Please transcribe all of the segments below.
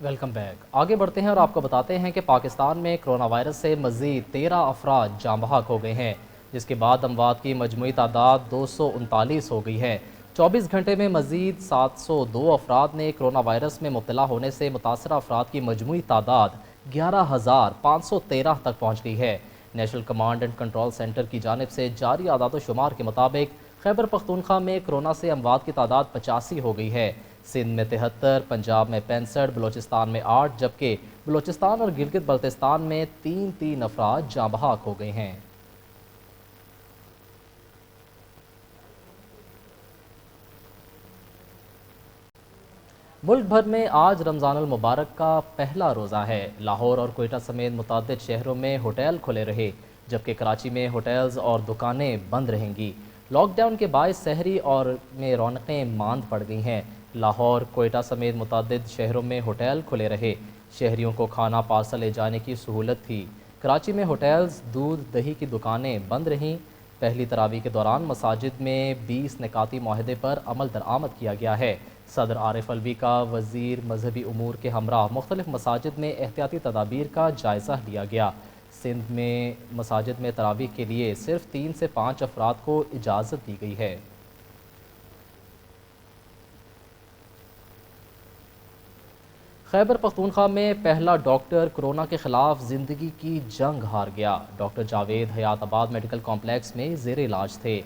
Welcome back. آگے بڑھتے ہیں اور آپ کو بتاتے ہیں کہ پاکستان میں کرونا وائرس سے مزید 13 افراد جاں بحق ہو گئے ہیں، جس کے بعد اموات کی مجموعی تعداد 239 ہو گئی ہے۔ 24 گھنٹے میں مزید 702 افراد نے کرونا وائرس میں مبتلا ہونے سے متاثرہ افراد کی مجموعی تعداد 11,513 تک پہنچ گئی ہے۔ National command and control centre کی جانب سے جاری اعداد و شمار کے مطابق خیبر پختونخوا میں کرونا سے اموات کی تعداد 85 ہو گئی ہے۔ سندھ میں 73، پنجاب میں 65، بلوچستان میں 8، جبکہ بلوچستان اور گلگت بلتستان میں 3 افراد جاں بحق ہو گئے ہیں۔ ملک بھر میں آج رمضان المبارک کا پہلا روزہ ہے۔ لاہور اور کوئٹہ سمیت متعدد شہروں میں ہوٹل کھلے رہے، جبکہ کراچی میں ہوٹلز اور دکانیں بند رہیں گی۔ لاک ڈاؤن کے باعث سحری اور میں رونقیں ماند پڑ گئی ہیں۔ لاہور، کوئٹہ سمیت متعدد شہروں میں ہوٹل کھلے رہے، شہریوں کو کھانا پارسل لے جانے کی سہولت تھی۔ کراچی میں ہوٹلز، دودھ دہی کی دکانیں بند رہیں۔ پہلی تراویح کے دوران مساجد میں 20 نکاتی معاہدے پر عمل درآمد کیا گیا ہے۔ صدر عارف الوی کا وزیر مذہبی امور کے ہمراہ مختلف مساجد میں احتیاطی تدابیر کا جائزہ لیا گیا۔ سندھ میں مساجد میں تراویح کے لیے صرف 3 سے 5 افراد کو اجازت دی گئی ہے۔ خیبر پختونخوا میں پہلا ڈاکٹر کرونا کے خلاف زندگی کی جنگ ہار گیا۔ ڈاکٹر جاوید حیات آباد میڈیکل کمپلیکس میں زیر علاج تھے۔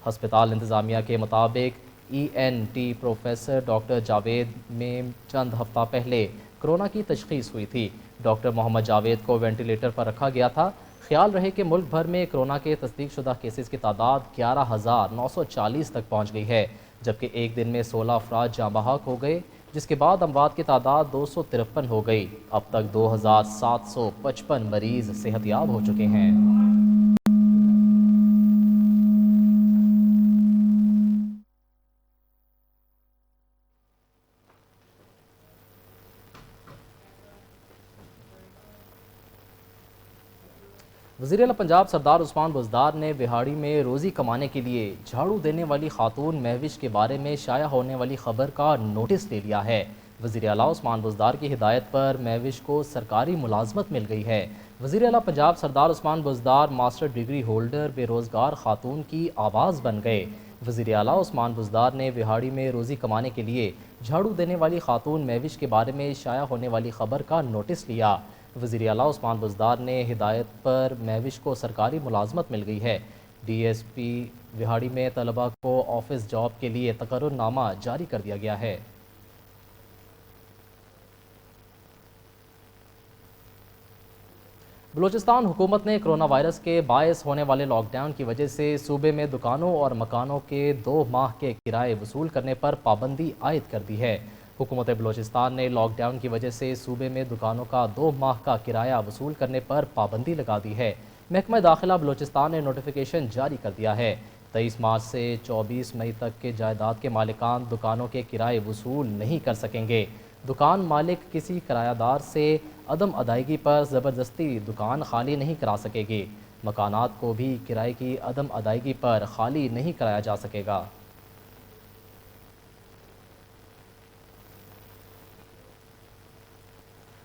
ہسپتال انتظامیہ کے مطابق ENT پروفیسر ڈاکٹر جاوید میں چند ہفتہ پہلے کرونا کی تشخیص ہوئی تھی۔ ڈاکٹر محمد جاوید کو وینٹیلیٹر پر رکھا گیا تھا۔ خیال رہے کہ ملک بھر میں کرونا کے تصدیق شدہ کیسز کی تعداد 11,940 تک پہنچ گئی ہے، جبکہ ایک دن میں 16 افراد جاں بحق ہو گئے، جس کے بعد اموات کی تعداد 253 ہو گئی۔ اب تک 2,755 مریض صحت یاب ہو چکے ہیں۔ وزیر اعلیٰ پنجاب سردار عثمان بزدار نے بہاڑی میں روزی کمانے کے لیے جھاڑو دینے والی خاتون مہوش کے بارے میں شائع ہونے والی خبر کا نوٹس لے لیا ہے۔ وزیر اعلیٰ عثمان بزدار کی ہدایت پر مہوش کو سرکاری ملازمت مل گئی ہے۔ وزیر اعلیٰ پنجاب سردار Usman Buzdar master degree holder بے روزگار خاتون کی آواز بن گئے۔ وزیر اعلیٰ عثمان بزدار نے بہاڑی میں روزی کمانے کے لیے جھاڑو دینے والی خاتون مہوش کے بارے میں شائع ہونے والی خبر کا نوٹس لیا۔ وزیر اعلیٰ عثمان بزدار نے ہدایت پر مہوش کو سرکاری ملازمت مل گئی ہے۔ DSP بہاڑی میں طلبہ کو آفس جاب کے لیے تقرر نامہ جاری کر دیا گیا ہے۔ بلوچستان حکومت نے کرونا وائرس کے باعث ہونے والے لاک ڈاؤن کی وجہ سے صوبے میں دکانوں اور مکانوں کے 2 ماہ کے کرائے وصول کرنے پر پابندی عائد کر دی ہے۔ حکومت بلوچستان نے لاک ڈاؤن کی وجہ سے صوبے میں دکانوں کا 2 ماہ کا کرایہ وصول کرنے پر پابندی لگا دی ہے۔ محکمہ داخلہ بلوچستان نے نوٹیفیکیشن جاری کر دیا ہے۔ 23 مارچ سے 24 مئی تک کے جائیداد کے مالکان دکانوں کے کرائے وصول نہیں کر سکیں گے۔ دکان مالک کسی کرایہ دار سے عدم ادائیگی پر زبردستی دکان خالی نہیں کرا سکے گی۔ مکانات کو بھی کرائے کی عدم ادائیگی پر خالی نہیں کرایا جا سکے گا۔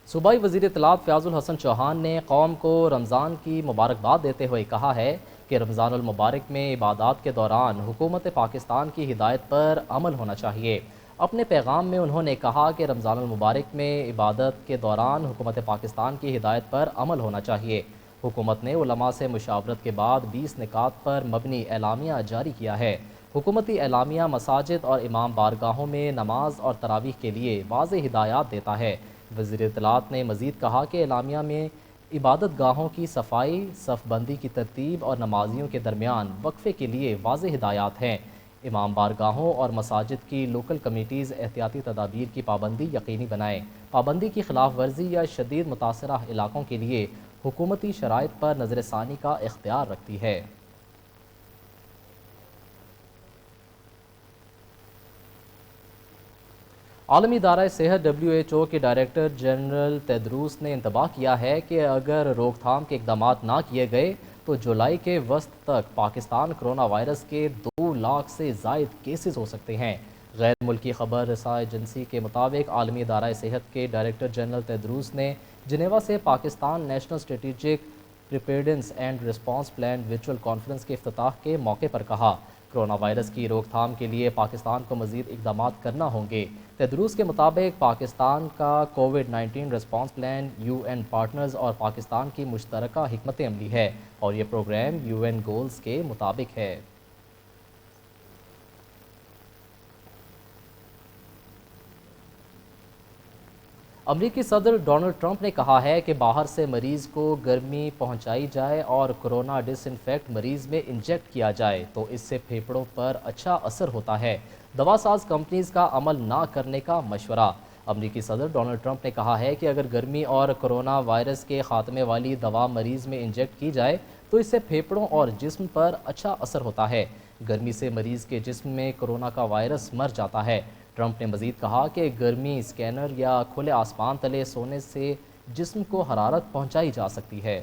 صوبائی وزیر اطلاعات فیاض الحسن چوہان نے قوم کو رمضان کی مبارکباد دیتے ہوئے کہا ہے کہ رمضان المبارک میں عبادات کے دوران حکومت پاکستان کی ہدایت پر عمل ہونا چاہیے۔ اپنے پیغام میں انہوں نے کہا کہ رمضان المبارک میں عبادت کے دوران حکومت پاکستان کی ہدایت پر عمل ہونا چاہیے۔ حکومت نے علماء سے مشاورت کے بعد 20 نکات پر مبنی اعلامیہ جاری کیا ہے۔ حکومتی اعلامیہ مساجد اور امام بارگاہوں میں نماز اور تراویح کے لیے واضح ہدایات دیتا ہے۔ وزیر اطلاعات نے مزید کہا کہ اعلامیہ میں عبادت گاہوں کی صفائی، صف بندی کی ترتیب اور نمازیوں کے درمیان وقفے کے لیے واضح ہدایات ہیں۔ امام بارگاہوں اور مساجد کی لوکل کمیٹیز احتیاطی تدابیر کی پابندی یقینی بنائیں۔ پابندی کی خلاف ورزی یا شدید متاثرہ علاقوں کے لیے حکومتی شرائط پر نظر ثانی کا اختیار رکھتی ہے۔ عالمی ادارہ صحت WHO کے ڈائریکٹر جنرل تیدروس نے انتباہ کیا ہے کہ اگر روک تھام کے اقدامات نہ کیے گئے تو جولائی کے وسط تک پاکستان کرونا وائرس کے 2 لاکھ سے زائد کیسز ہو سکتے ہیں۔ غیر ملکی خبر رساں ایجنسی کے مطابق عالمی ادارہ صحت کے ڈائریکٹر جنرل تیدروس نے جنیوا سے Pakistan national strategic preparedness and response plan virtual conference کے افتتاح کے موقع پر کہا کرونا وائرس کی روک تھام کے لیے پاکستان کو مزید اقدامات کرنا ہوں گے۔ تیدروس کے مطابق پاکستان کا کووڈ-19 response plan U N partners اور پاکستان کی مشترکہ حکمت عملی ہے اور یہ پروگرام یو این گولز کے مطابق ہے۔ امریکی صدر ڈونلڈ ٹرمپ نے کہا ہے کہ باہر سے مریض کو گرمی پہنچائی جائے اور کرونا ڈس انفیکٹ مریض میں انجیکٹ کیا جائے تو اس سے پھیپھڑوں پر اچھا اثر ہوتا ہے۔ دوا ساز کمپنیز کا عمل نہ کرنے کا مشورہ۔ امریکی صدر ڈونلڈ ٹرمپ نے کہا ہے کہ اگر گرمی اور کرونا وائرس کے خاتمے والی دوا مریض میں انجیکٹ کی جائے تو اس سے پھیپھڑوں اور جسم پر اچھا اثر ہوتا ہے۔ گرمی سے مریض کے جسم میں کرونا کا وائرس مر جاتا ہے۔ ٹرمپ نے مزید کہا کہ گرمی اسکینر یا کھلے آسمان تلے سونے سے جسم کو حرارت پہنچائی جا سکتی ہے۔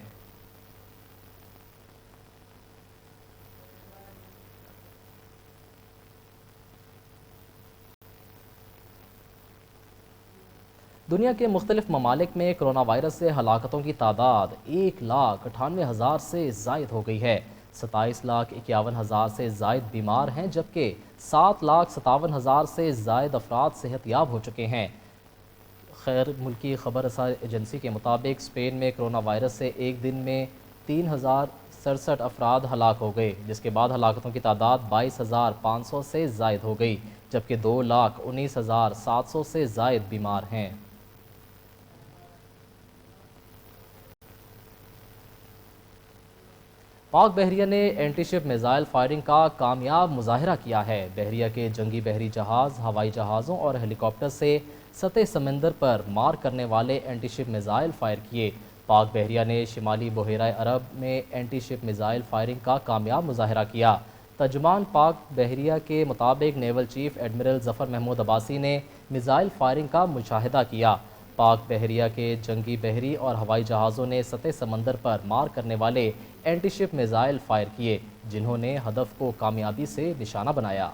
دنیا کے مختلف ممالک میں کرونا وائرس سے ہلاکتوں کی تعداد 1,98,000 سے زائد ہو گئی ہے۔ 27,51,000 سے زائد بیمار ہیں جبکہ 7,57,000 سے زائد افراد صحت یاب ہو چکے ہیں۔ غیر ملکی خبر رساں ایجنسی کے مطابق اسپین میں کرونا وائرس سے ایک دن میں 3,067 افراد ہلاک ہو گئے جس کے بعد ہلاکتوں کی تعداد 22,500 سے زائد ہو گئی جبکہ 2,19,700 سے زائد بیمار ہیں۔ پاک بحریہ نے اینٹی شپ میزائل فائرنگ کا کامیاب مظاہرہ کیا ہے۔ بحریہ کے جنگی بحری جہاز، ہوائی جہازوں اور ہیلی کاپٹر سے سطح سمندر پر مار کرنے والے اینٹی شپ میزائل فائر کیے۔ پاک بحریہ نے شمالی بحیرہ عرب میں اینٹی شپ میزائل فائرنگ کا کامیاب مظاہرہ کیا۔ ترجمان پاک بحریہ کے مطابق نیول چیف ایڈمرل ظفر محمود عباسی نے میزائل فائرنگ کا مشاہدہ کیا۔ پاک بحریہ کے جنگی بحری اور ہوائی جہازوں نے سطح سمندر پر مار کرنے والے اینٹی شپ میزائل فائر کیے جنہوں نے ہدف کو کامیابی سے نشانہ بنایا۔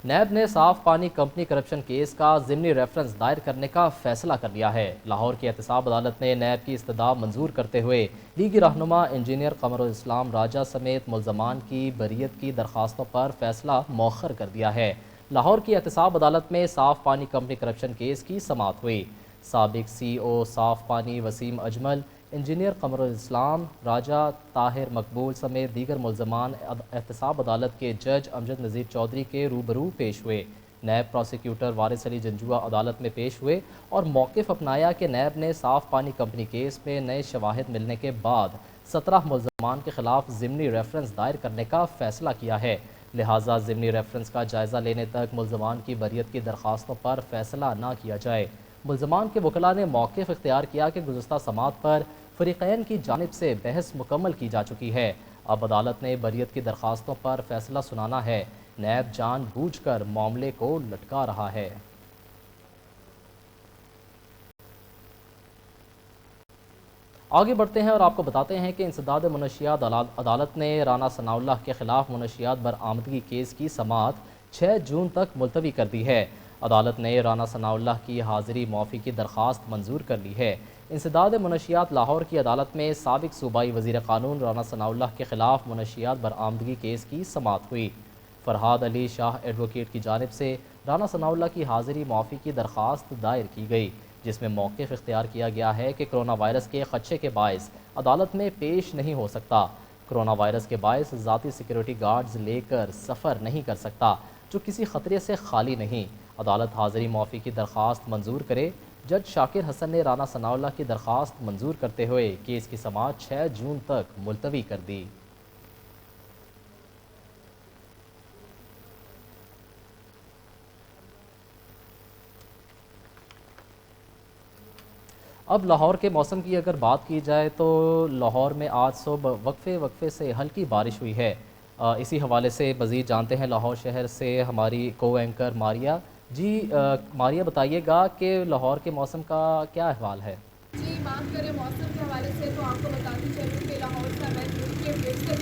نیب نے صاف پانی کمپنی کرپشن کیس کا ضمنی ریفرنس دائر کرنے کا فیصلہ کر لیا ہے۔ لاہور کی احتساب عدالت نے نیب کی استدعا منظور کرتے ہوئے لیگی رہنما انجینئر قمر الاسلام راجہ سمیت ملزمان کی بریت کی درخواستوں پر فیصلہ مؤخر کر دیا ہے۔ لاہور کی احتساب عدالت میں صاف پانی کمپنی کرپشن کیس کی سماعت ہوئی۔ سابق سی او صاف پانی وسیم اجمل، انجینئر قمر الاسلام راجہ، طاہر مقبول سمیت دیگر ملزمان احتساب عدالت کے جج امجد نذیر چودھری کے روبرو پیش ہوئے۔ نیب پراسیکیوٹر وارث علی جنجوعہ عدالت میں پیش ہوئے اور موقف اپنایا کہ نیب نے صاف پانی کمپنی کیس میں نئے شواہد ملنے کے بعد 17 ملزمان کے خلاف ضمنی ریفرنس دائر کرنے کا فیصلہ کیا ہے، لہٰذا ضمنی ریفرنس کا جائزہ لینے تک ملزمان کی بریت کی درخواستوں پر فیصلہ نہ کیا جائے۔ ملزمان کے وکلاء نے موقف اختیار کیا کہ گزشتہ سماعت پر فریقین کی جانب سے بحث مکمل کی جا چکی ہے، اب عدالت نے بریت کی درخواستوں پر فیصلہ سنانا ہے۔ نیب جان بوجھ کر معاملے کو لٹکا رہا ہے۔ آگے بڑھتے ہیں اور آپ کو بتاتے ہیں کہ انسداد منشیات عدالت نے رانا ثناء اللہ کے خلاف منشیات برآمدگی کیس کی سماعت 6 جون تک ملتوی کر دی ہے۔ عدالت نے رانا ثناء اللہ کی حاضری معافی کی درخواست منظور کر لی ہے۔ انسداد منشیات لاہور کی عدالت میں سابق صوبائی وزیر قانون رانا ثناء اللہ کے خلاف منشیات برآمدگی کیس کی سماعت ہوئی۔ فرحاد علی شاہ ایڈوکیٹ کی جانب سے رانا ثناء اللہ کی حاضری معافی کی درخواست دائر کی گئی، جس میں موقف اختیار کیا گیا ہے کہ کرونا وائرس کے خدشے کے باعث عدالت میں پیش نہیں ہو سکتا۔ کرونا وائرس کے باعث ذاتی سیکیورٹی گارڈز لے کر سفر نہیں کر سکتا، جو کسی خطرے سے خالی نہیں۔ عدالت حاضری معافی کی درخواست منظور کرے۔ جج شاکر حسن نے رانا ثناء اللہ کی درخواست منظور کرتے ہوئے کیس کی سماعت 6 جون تک ملتوی کر دی۔ اب لاہور کے موسم کی اگر بات کی جائے تو لاہور میں آج صبح وقفے سے ہلکی بارش ہوئی ہے۔ اسی حوالے سے مزید جانتے ہیں لاہور شہر سے ہماری کو اینکر ماریا۔ جی ماریا، بتائیے گا کہ لاہور کے موسم کا کیا احوال ہے؟ جی بات کریں موسم کے حوالے سے تو آپ کو بتاتی چلوں کہ لاہور کا ویدر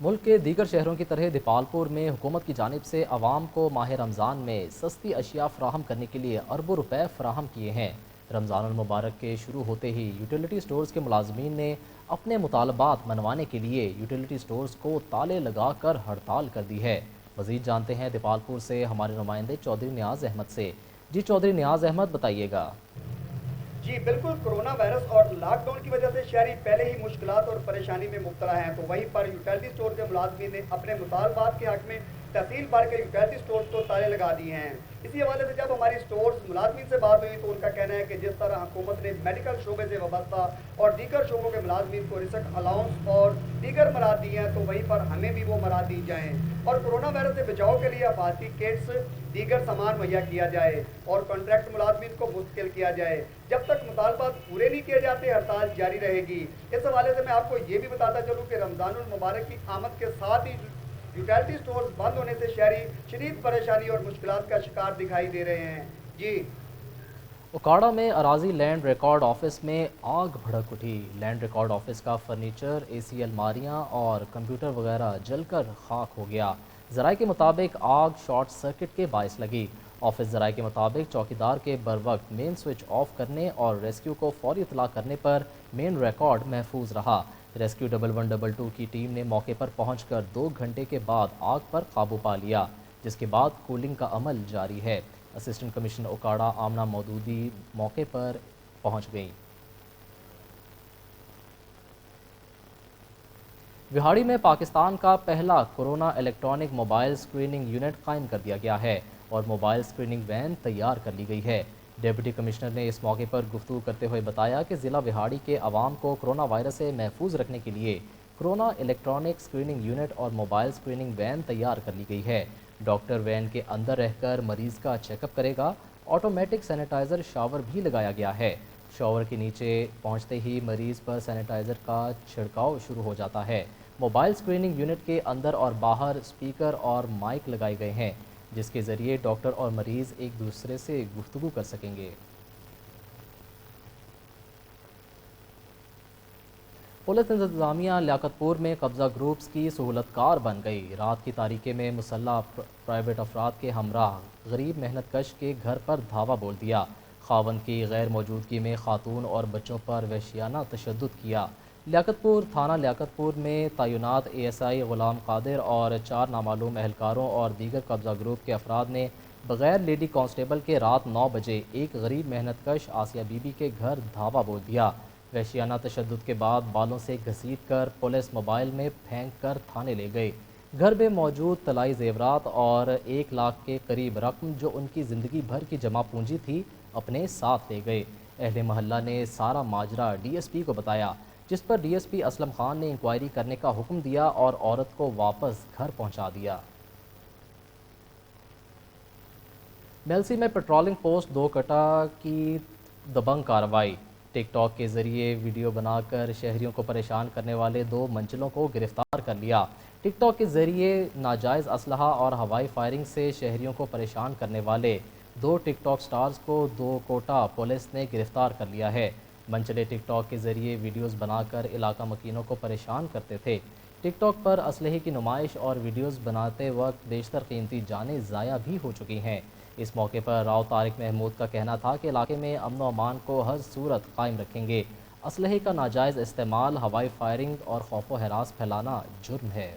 ملک کے دیگر شہروں کی طرح دیپالپور میں حکومت کی جانب سے عوام کو ماہ رمضان میں سستی اشیاء فراہم کرنے کے لیے اربوں روپے فراہم کیے ہیں۔ رمضان المبارک کے شروع ہوتے ہی یوٹیلیٹی سٹورز کے ملازمین نے اپنے مطالبات منوانے کے لیے یوٹیلیٹی سٹورز کو تالے لگا کر ہڑتال کر دی ہے۔ مزید جانتے ہیں دیپالپور سے ہمارے نمائندے چودھری نیاز احمد سے۔ جی چودھری نیاز احمد، بتائیے گا۔ جی بالکل، کرونا وائرس اور لاک ڈاؤن کی وجہ سے شہری پہلے ہی مشکلات اور پریشانی میں مبتلا ہیں، تو وہیں پر یوٹیلیٹی سٹور کے ملازمین نے اپنے مطالبات کے حق میں تحصیل بھر کے یوٹیلیٹی سٹورز کو تالے لگا دیے ہیں۔ اسی حوالے سے جب ہماری سٹورز ملازمین سے بات ہوئی تو ان کا کہنا ہے کہ جس طرح حکومت نے میڈیکل شعبے سے وابستہ اور دیگر شعبوں کے ملازمین کو رزق الاؤنس اور دیگر مراد دی ہیں، تو وہیں پر ہمیں بھی وہ مراد دی جائیں اور کرونا وائرس سے بچاؤ کے لیے حفاظتی کٹس دیگر سامان مہیا کیا جائے اور کانٹریکٹ ملازمین کو مستقل کیا جائے۔ جب تک مطالبات پورے نہیں کیے جاتے ہڑتال جاری رہے گی۔ اس حوالے سے میں آپ کو یہ بھی بتاتا چلوں کہ رمضان المبارک کی آمد کے ساتھ ہی یوٹیلیٹی سٹورز بند ہونے سے شہری شدید پریشانی اور مشکلات کا شکار دکھائی دے رہے ہیں۔ جی اکاڑا میں اراضی لینڈ ریکارڈ آفس میں آگ بھڑک اٹھی۔ لینڈ ریکارڈ آفس کا فرنیچر، اے سی الماریاں اور کمپیوٹر وغیرہ جل کر خاک ہو گیا۔ ذرائع کے مطابق آگ شارٹ سرکٹ کے باعث لگی۔ آفس ذرائع کے مطابق چوکیدار کے بروقت مین سوئچ آف کرنے اور ریسکیو کو فوری اطلاع کرنے پر مین ریکارڈ محفوظ رہا۔ ریسکیو 1122 کی ٹیم نے موقع پر پہنچ کر 2 گھنٹے کے بعد آگ پر قابو پا لیا، جس کے بعد کولنگ کا عمل جاری ہے۔ اسسٹنٹ کمشنر اکاڑا آمنہ مودودی موقع پر پہنچ گئیں۔ وہاڑی میں پاکستان کا پہلا corona electronic mobile screening unit قائم کر دیا گیا ہے اور موبائل اسکریننگ وین تیار کر لی گئی ہے۔ ڈپٹی کمشنر نے اس موقع پر گفتگو کرتے ہوئے بتایا کہ ضلع وہاڑی کے عوام کو کورونا وائرس سے محفوظ رکھنے کے لیے کورونا الیکٹرانک اسکریننگ یونٹ اور موبائل اسکریننگ وین تیار کر لی گئی ہے۔ ڈاکٹر وین کے اندر رہ کر مریض کا چیک اپ کرے گا۔ آٹومیٹک سینیٹائزر شاور بھی لگایا گیا ہے۔ شاور کے نیچے پہنچتے ہی مریض پر سینیٹائزر کا چھڑکاؤ شروع ہو جاتا ہے۔ موبائل اسکریننگ یونٹ کے اندر اور باہر اسپیکر اور مائک لگائے گئے ہیں، جس کے ذریعے ڈاکٹر اور مریض ایک دوسرے سے گفتگو کر سکیں گے۔ پولیس انتظامیہ لیاقت پور میں قبضہ گروپس کی سہولت کار بن گئی۔ رات کی تاریکی میں مسلح پرائیویٹ افراد کے ہمراہ غریب محنت کش کے گھر پر دھاوا بول دیا۔ خاوند کی غیر موجودگی میں خاتون اور بچوں پر وحشیانہ تشدد کیا۔ لیاقت پور تھانہ لیاقت پور میں تعینات A S I Ghulam Qadir اور 4 نامعلوم اہلکاروں اور دیگر قبضہ گروپ کے افراد نے بغیر لیڈی کانسٹیبل کے رات 9 بجے ایک غریب محنت کش آسیہ بی بی کے گھر دھاوا بول دیا۔ وحشیانہ تشدد کے بعد بالوں سے گھسیٹ کر پولیس موبائل میں پھینک کر تھانے لے گئے۔ گھر میں موجود طلائی زیورات اور 1 لاکھ کے قریب رقم جو ان کی زندگی بھر کی جمع پونجی تھی اپنے ساتھ لے گئے۔ اہل محلہ نے سارا ماجرا ڈی ایس پی کو بتایا، جس پر D S P Aslam Khan نے انکوائری کرنے کا حکم دیا اور عورت کو واپس گھر پہنچا دیا۔ میلسی میں پیٹرولنگ پوسٹ 2 کٹا کی دبنگ کارروائی۔ ٹک ٹاک کے ذریعے ویڈیو بنا کر شہریوں کو پریشان کرنے والے 2 منچلوں کو گرفتار کر لیا۔ ٹک ٹاک کے ذریعے ناجائز اسلحہ اور ہوائی فائرنگ سے شہریوں کو پریشان کرنے والے 2 ٹک ٹاک سٹارز کو 2 کوٹا پولیس نے گرفتار کر لیا ہے۔ منچلے ٹک ٹاک کے ذریعے ویڈیوز بنا کر علاقہ مکینوں کو پریشان کرتے تھے۔ ٹک ٹاک پر اسلحے کی نمائش اور ویڈیوز بناتے وقت بیشتر قیمتی جانیں ضائع بھی ہو چکی ہیں۔ اس موقع پر راؤ طارق محمود کا کہنا تھا کہ علاقے میں امن و امان کو ہر صورت قائم رکھیں گے۔ اسلحے کا ناجائز استعمال، ہوائی فائرنگ اور خوف و ہراس پھیلانا جرم ہے۔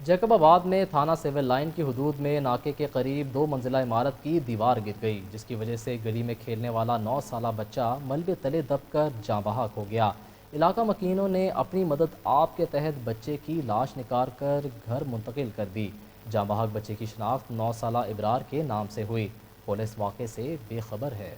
جیکب آباد میں تھانہ سول لائن کی حدود میں ناکے کے قریب 2 منزلہ عمارت کی دیوار گر گئی، جس کی وجہ سے گلی میں کھیلنے والا 9 سالہ بچہ ملبے تلے دب کر جاں بحق ہو گیا۔ علاقہ مکینوں نے اپنی مدد آپ کے تحت بچے کی لاش نکال کر گھر منتقل کر دی۔ جاں بحق بچے کی شناخت 9 سالہ ابرار کے نام سے ہوئی۔ پولیس واقعے سے بے خبر ہے۔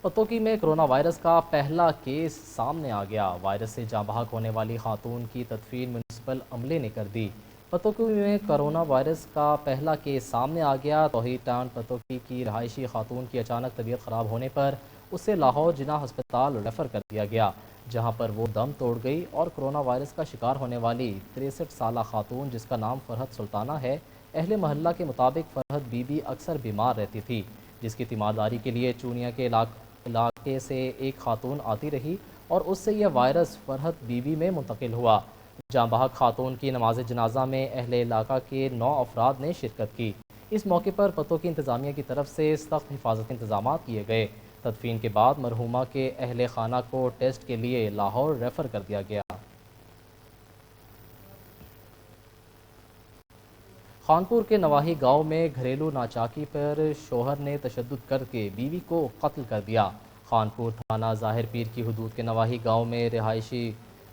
پتوکی میں کرونا وائرس کا پہلا کیس سامنے آ گیا۔ وائرس سے جاں بحق ہونے والی خاتون کی تدفین میونسپل عملے نے کر دی۔ پتوکی میں کرونا وائرس کا پہلا کیس سامنے آ گیا۔ توحید ٹاؤن پتوکی کی رہائشی خاتون کی اچانک طبیعت خراب ہونے پر اسے لاہور جناح ہسپتال ریفر کر دیا گیا، جہاں پر وہ دم توڑ گئی اور کرونا وائرس کا شکار ہونے والی 63 سالہ خاتون، جس کا نام فرحت سلطانہ ہے، اہل محلہ کے مطابق فرحت بی بی اکثر بیمار رہتی تھی۔ جس کی تیمارداری کے لیے چونیا کے علاقے سے ایک خاتون آتی رہی اور اس سے یہ وائرس فرحت بی بی میں منتقل ہوا۔ جاں بحق خاتون کی نماز جنازہ میں اہل علاقہ کے 9 افراد نے شرکت کی۔ اس موقع پر پتوں کی انتظامیہ کی طرف سے سخت حفاظتی انتظامات کیے گئے۔ تدفین کے بعد مرحومہ کے اہل خانہ کو ٹیسٹ کے لیے لاہور ریفر کر دیا گیا۔ خانپور کے نواحی گاؤں میں گھریلو ناچاکی پر شوہر نے تشدد کر کے بیوی کو قتل کر دیا۔ خانپور تھانہ ظاہر پیر کی حدود کے نواحی گاؤں میں رہائشی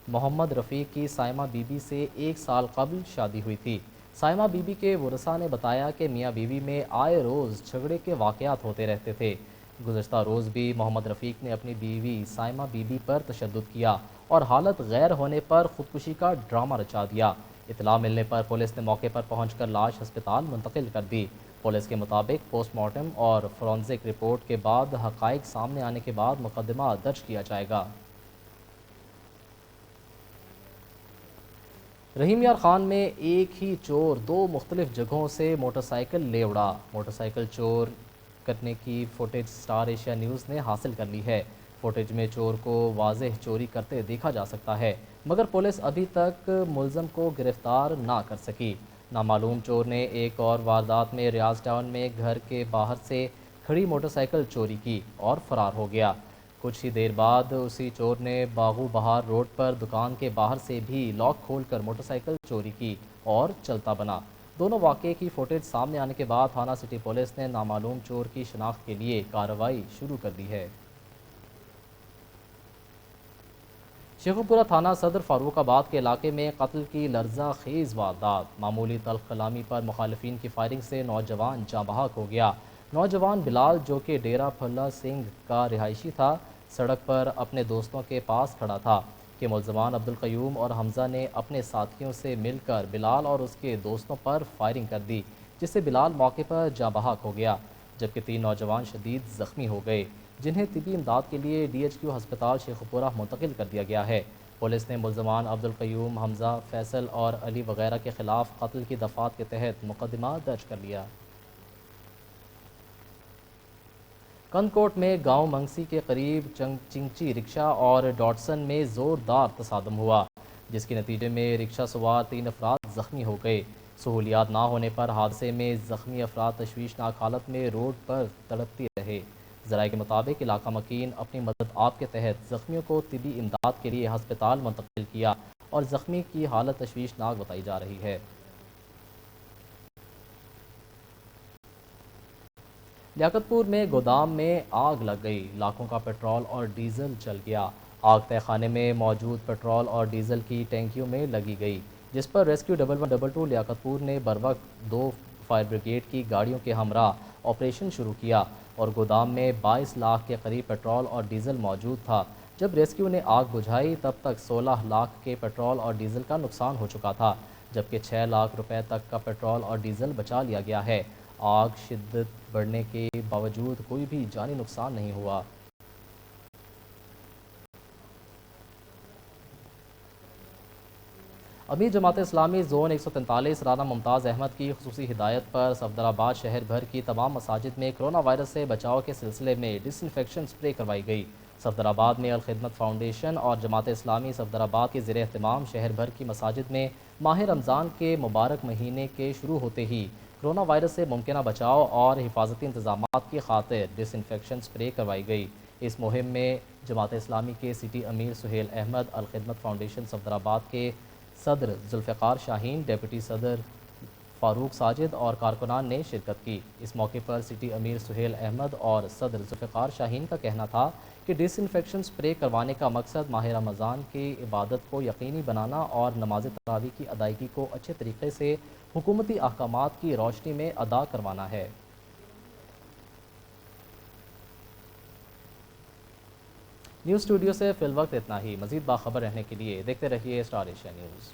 محمد رفیق کی سائمہ بی بی سے 1 سال قبل شادی ہوئی تھی۔ سائمہ بی بی کے ورثاء نے بتایا کہ میاں بیوی میں آئے روز جھگڑے کے واقعات ہوتے رہتے تھے۔ گزشتہ روز بھی محمد رفیق نے اپنی بیوی سائمہ بی بی پر تشدد کیا اور حالت غیر ہونے پر خودکشی کا ڈرامہ رچا دیا۔ اطلاع ملنے پر پولیس نے موقع پر پہنچ کر لاش ہسپتال منتقل کر دی۔ پولیس کے مطابق پوسٹ مارٹم اور فورنزک رپورٹ کے بعد حقائق سامنے آنے کے بعد مقدمہ درج کیا جائے گا۔ رحیم یار خان میں ایک ہی چور 2 مختلف جگہوں سے موٹر سائیکل لے اڑا۔ موٹر سائیکل چور کرنے کی فوٹیج سٹار ایشیا نیوز نے حاصل کر لی ہے۔ فوٹیج میں چور کو واضح چوری کرتے دیکھا جا سکتا ہے، مگر پولیس ابھی تک ملزم کو گرفتار نہ کر سکی۔ نامعلوم چور نے ایک اور واردات میں ریاض ٹاؤن میں گھر کے باہر سے کھڑی موٹر سائیکل چوری کی اور فرار ہو گیا۔ کچھ ہی دیر بعد اسی چور نے باغو بہار روڈ پر دکان کے باہر سے بھی لاک کھول کر موٹر سائیکل چوری کی اور چلتا بنا۔ دونوں واقعے کی فوٹیج سامنے آنے کے بعد تھانہ سٹی پولیس نے نامعلوم چور کی شناخت کے لیے کارروائی شروع کر دی ہے۔ شیخوپورہ تھانہ صدر فاروق آباد کے علاقے میں قتل کی لرزہ خیز واردات۔ معمولی تلخ کلامی پر مخالفین کی فائرنگ سے نوجوان جاں بحق ہو گیا۔ نوجوان بلال جو کہ ڈیرہ پھلا سنگھ کا رہائشی تھا، سڑک پر اپنے دوستوں کے پاس کھڑا تھا کہ ملزمان عبدالقیوم اور حمزہ نے اپنے ساتھیوں سے مل کر بلال اور اس کے دوستوں پر فائرنگ کر دی، جس سے بلال موقع پر جاں بحق ہو گیا، جبکہ 3 نوجوان شدید زخمی ہو گئے، جنہیں طبی امداد کے لیے DHQ ہسپتال شیخوپورہ منتقل کر دیا گیا ہے۔ پولیس نے ملزمان عبدالقیوم، حمزہ، فیصل اور علی وغیرہ کے خلاف قتل کی دفعات کے تحت مقدمہ درج کر لیا۔ کندکوٹ میں گاؤں منگسی کے قریب چنگچی رکشہ اور ڈاٹسن میں زوردار تصادم ہوا، جس کے نتیجے میں رکشہ سوار 3 افراد زخمی ہو گئے۔ سہولیات نہ ہونے پر حادثے میں زخمی افراد تشویشناک حالت میں روڈ پر تڑپتے رہے۔ ذرائع کے مطابق علاقہ مکین اپنی مدد آپ کے تحت زخمیوں کو طبی امداد کے لیے ہسپتال منتقل کیا اور زخمی کی حالت تشویشناک بتائی جا رہی ہے۔ لیاقت پور میں گودام میں آگ لگ گئی، لاکھوں کا پیٹرول اور ڈیزل جل گیا۔ آگ تہہ خانے میں موجود پیٹرول اور ڈیزل کی ٹینکیوں میں لگی گئی، جس پر ریسکیو 1122 لیاقت پور نے بروقت 2 فائر بریگیڈ کی گاڑیوں کے ہمراہ آپریشن شروع کیا اور گودام میں 22 لاکھ کے قریب پیٹرول اور ڈیزل موجود تھا۔ جب ریسکیو نے آگ بجھائی تب تک 16 لاکھ کے پیٹرول اور ڈیزل کا نقصان ہو چکا تھا، جبکہ 6 لاکھ روپے تک کا پیٹرول اور ڈیزل بچا لیا گیا ہے۔ آگ شدت بڑھنے کے باوجود کوئی بھی جانی نقصان نہیں ہوا۔ امیر جماعت اسلامی زون 143 رانا ممتاز احمد کی خصوصی ہدایت پر صفدرآباد شہر بھر کی تمام مساجد میں کرونا وائرس سے بچاؤ کے سلسلے میں ڈس انفیکشن سپرے کروائی گئی۔ صفدرآباد میں الخدمت فاؤنڈیشن اور جماعت اسلامی صفدرآباد کے زیر اہتمام شہر بھر کی مساجد میں ماہ رمضان کے مبارک مہینے کے شروع ہوتے ہی کرونا وائرس سے ممکنہ بچاؤ اور حفاظتی انتظامات کی خاطر ڈس انفیکشن سپرے کروائی گئی۔ اس مہم میں جماعت اسلامی کے سٹی امیر سہیل احمد، الخدمت فاؤنڈیشن صفدرآباد کے صدر ذوالفقار شاہین، ڈیپٹی صدر فاروق ساجد اور کارکنان نے شرکت کی۔ اس موقع پر سٹی امیر سہیل احمد اور صدر ذوالفقار شاہین کا کہنا تھا کہ ڈس انفیکشن سپرے کروانے کا مقصد ماہ رمضان کی عبادت کو یقینی بنانا اور نماز تراویح کی ادائیگی کو اچھے طریقے سے حکومتی احکامات کی روشنی میں ادا کروانا ہے۔ نیوز اسٹوڈیو سے فی الوقت اتنا ہی۔ مزید باخبر رہنے کے لیے دیکھتے رہیے اسٹار ایشیا نیوز۔